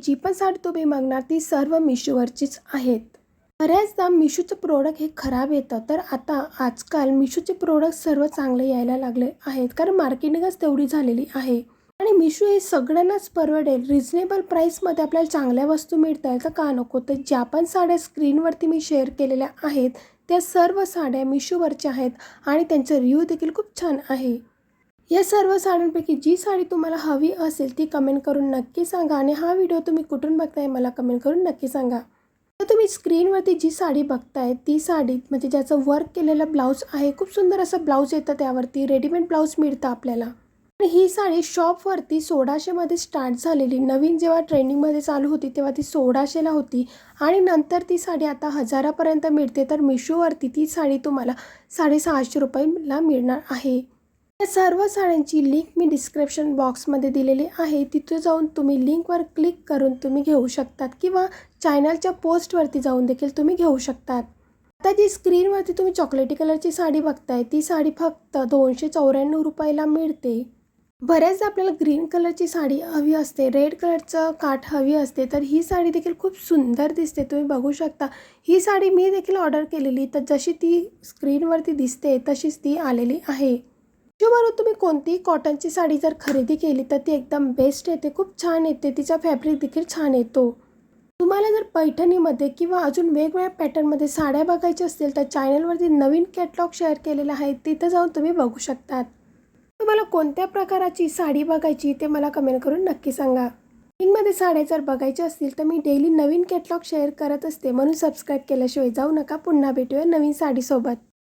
जी पण साडी तुम्ही मागणार ती सर्व मिशोवरचीच आहेत. बऱ्याचदा मिशोचं प्रोडक्ट हे खराब येतं, तर आता आजकाल मिशोचे प्रोडक्ट सर्व चांगले यायला लागले आहेत, कारण मार्केटिंगच तेवढी झालेली आहे. आणि मिशो हे सगळ्यांनाच परवडेल, रिजनेबल प्राईसमध्ये आपल्याला चांगल्या वस्तू मिळत आहेत, तर का नको. तर ज्या पण साड्या स्क्रीनवरती मी शेअर केलेल्या आहेत त्या सर्व साड्या मिशोवरच्या आहेत आणि त्यांचा रिव्ह्यू देखील खूप छान आहे. या सर्व साड्यांपैकी जी साडी तुम्हाला हवी असेल ती कमेंट करून नक्की सांगा आणि हा व्हिडिओ तुम्ही कुठून बघताय मला कमेंट करून नक्की सांगा. तर तुम्ही स्क्रीनवरती जी साडी बघताय ती साडी म्हणजे ज्याचं वर्क केलेलं ब्लाऊज आहे, खूप सुंदर असं ब्लाऊज येतं, त्यावरती रेडीमेड ब्लाऊज मिळतं आपल्याला. आणि ही साडी शॉपवरती 1600मध्ये स्टार्ट झालेली, नवीन जेव्हा ट्रेंडिंगमध्ये चालू होती तेव्हा ती 1600ला होती आणि नंतर ती साडी आता 1000पर्यंत मिळते. तर मिशोवरती ती साडी तुम्हाला 650 रुपयाला मिळणार आहे. या सर्व साड्यांची लिंक मी डिस्क्रिप्शन बॉक्समध्ये दिलेली आहे, तिथे जाऊन तुम्ही लिंकवर क्लिक करून तुम्ही घेऊ शकतात किंवा चॅनलच्या पोस्टवरती जाऊन देखील तुम्ही घेऊ शकतात. आता जी स्क्रीनवरती तुम्ही चॉकलेटी कलरची साडी बघताय ती साडी फक्त 294 रुपयाला मिळते. बऱ्याचदा आपल्याला ग्रीन कलरची साडी हवी असते, रेड कलरचं काठ हवी असते, तर ही साडी देखील खूप सुंदर दिसते, तुम्ही बघू शकता. ही साडी मी देखील ऑर्डर केलेली, तर जशी ती स्क्रीनवरती दिसते तशीच ती आलेली आहे. मिशोवरून तुम्ही कोणतीही कॉटनची साडी जर खरेदी केली तर ती एकदम बेस्ट येते, खूप छान येते, तिचा फॅब्रिक देखील छान येतो. तुम्हाला जर पैठणीमध्ये किंवा अजून वेगवेगळ्या पॅटर्नमध्ये साड्या बघायच्या असतील तर चॅनलवरती नवीन कॅटलॉग शेअर केलेला आहे, तिथं जाऊन तुम्ही बघू शकतात. तुम्हाला कोणत्या प्रकाराची साडी बघायची ते मला कमेंट करून नक्की सांगा. लिंकमध्ये साड्या जर बघायच्या असतील तर मी डेली नवीन कॅटलॉग शेअर करत असते, म्हणून सबस्क्राईब केल्याशिवाय जाऊ नका. पुन्हा भेटूया नवीन साडीसोबत.